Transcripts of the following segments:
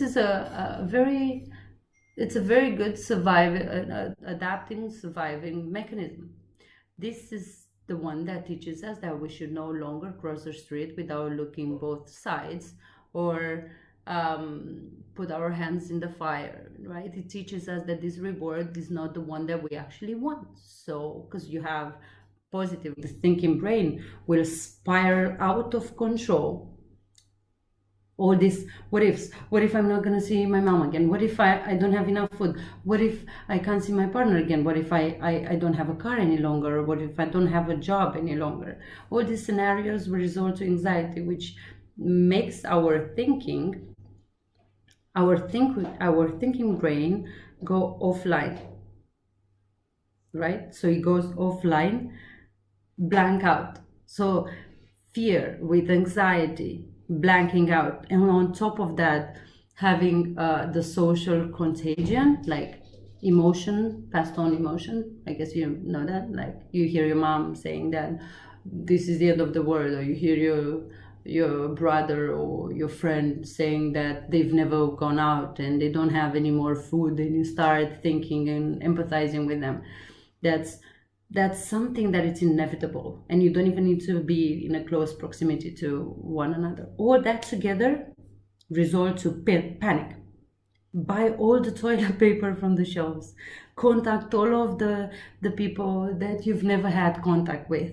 is it's a very good adapting surviving mechanism. This is the one that teaches us that we should no longer cross the street without looking both sides, or put our hands in the fire, right? It teaches us that this reward is not the one that we actually want. So, because you have positive, the thinking brain will spiral out of control. All this, what if I'm not going to see my mom again? What if I don't have enough food? What if I can't see my partner again? What if I don't have a car any longer? What if I don't have a job any longer? All these scenarios will result to anxiety, which makes our thinking brain go offline, right? So it goes offline, blank out. So fear with anxiety, blanking out, and on top of that, having the social contagion, like passed on emotion. I guess you know that, like you hear your mom saying that this is the end of the world, or you hear your brother or your friend saying that they've never gone out and they don't have any more food, and you start thinking and empathizing with them. That's something that it's inevitable, and you don't even need to be in a close proximity to one another. All that together result to panic. Buy all the toilet paper from the shelves, contact all of the people that you've never had contact with,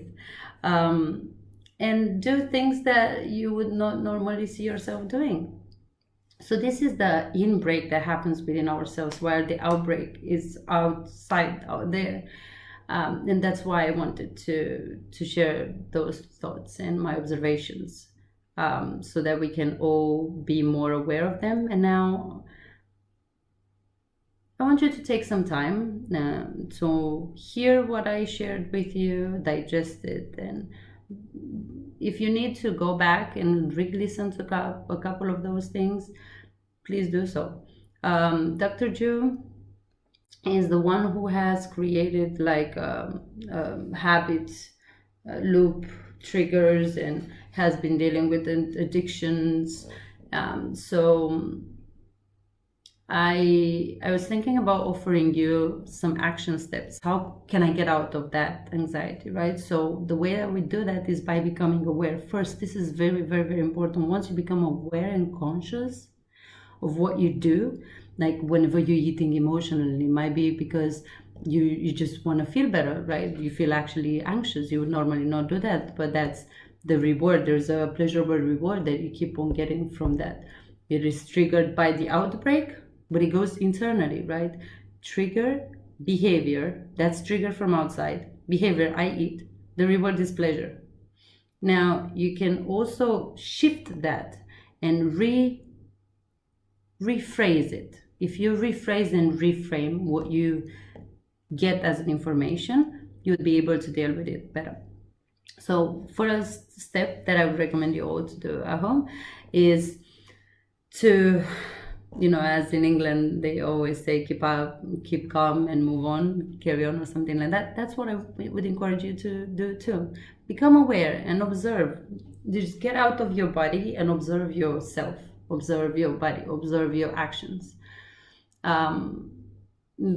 and do things that you would not normally see yourself doing. So this is the in-break that happens within ourselves, while the outbreak is outside, out there. And that's why I wanted to share those thoughts and my observations, so that we can all be more aware of them. And now I want you to take some time to hear what I shared with you, digest it, and if you need to go back and re-listen to a couple of those things, please do so. Dr. Ju is the one who has created like habits, loop triggers, and has been dealing with addictions. So I was thinking about offering you some action steps. How can I get out of that anxiety, right? So the way that we do that is by becoming aware. First, this is very, very, very important. Once you become aware and conscious of what you do, like whenever you're eating emotionally, it might be because you just want to feel better, right? You feel actually anxious. You would normally not do that, but that's the reward. There's a pleasurable reward that you keep on getting from that. It is triggered by the outbreak, but it goes internally, right? Trigger, behavior, that's trigger from outside. Behavior, I eat. The reward is pleasure. Now, you can also shift that and rephrase it. If you rephrase and reframe what you get as an information, you'll be able to deal with it better. So first step that I would recommend you all to do at home is to, as in England, they always say, keep calm and move on, carry on, or something like that. That's what I would encourage you to do too. Become aware and observe. Just get out of your body and observe yourself. Observe your body, observe your actions.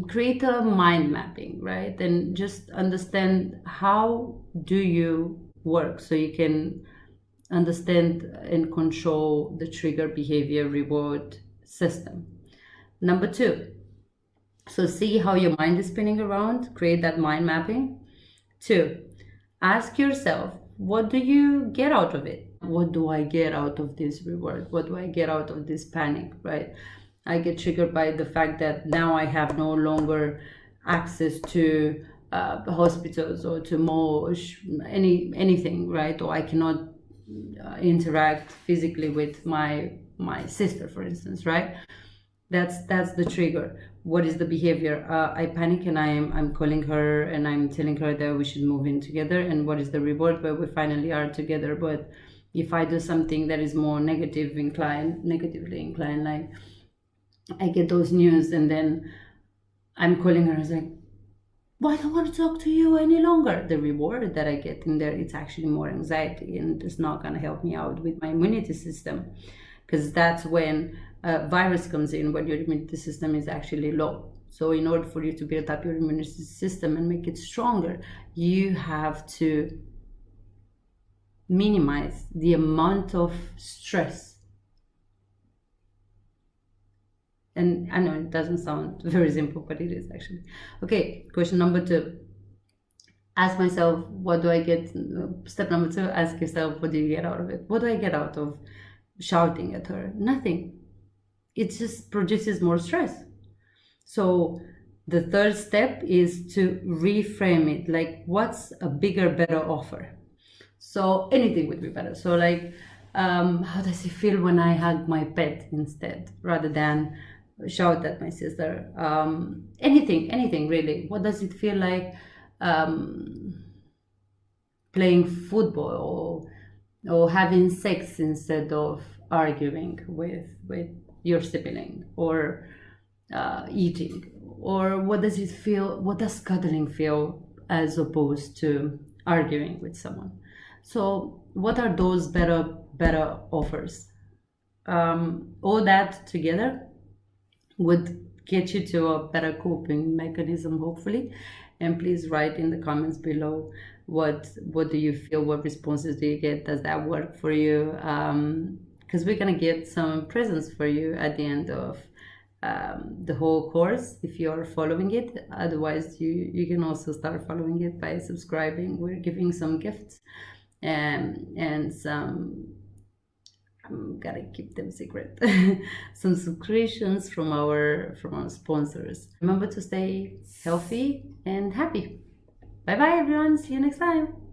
Create a mind mapping, right? And just understand how do you work, so you can understand and control the trigger, behavior, reward system. Number 2, so see how your mind is spinning around, create that mind mapping. 2, ask yourself, what do you get out of it? What do I get out of this reward? What do I get out of this panic, right? I get triggered by the fact that now I have no longer access to hospitals or to malls, anything, right? Or I cannot interact physically with my sister, for instance, right? That's the trigger. What is the behavior? I panic and I'm calling her and I'm telling her that we should move in together. And what is the reward? Well, we finally are together. But if I do something that is more negatively inclined, like I get those news and then I'm calling her, I was like, well, I don't want to talk to you any longer. The reward that I get in there, it's actually more anxiety, and it's not going to help me out with my immunity system, because that's when virus comes in when your immunity system is actually low. So in order for you to build up your immunity system and make it stronger, you have to minimize the amount of stress. And I know it doesn't sound very simple, but it is actually. Okay, question number 2. Ask myself, what do I get? Step number 2, ask yourself, what do you get out of it? What do I get out of shouting at her? Nothing. It just produces more stress. So the third step is to reframe it. Like, what's a bigger, better offer? So anything would be better. So like, how does it feel when I hug my pet instead, rather than shout at my sister? Anything really. What does it feel like playing football, or having sex instead of arguing with your sibling, or eating? Or what does it feel, what does cuddling feel as opposed to arguing with someone? So what are those better offers? All that together would get you to a better coping mechanism, hopefully. And please write in the comments below, what do you feel, what responses do you get, does that work for you? Because we're gonna get some presents for you at the end of the whole course if you're following it. Otherwise, you can also start following it by subscribing. We're giving some gifts and some, I'm gonna keep them secret, some subscriptions from our sponsors. Remember to stay healthy and happy. Bye bye everyone, see you next time.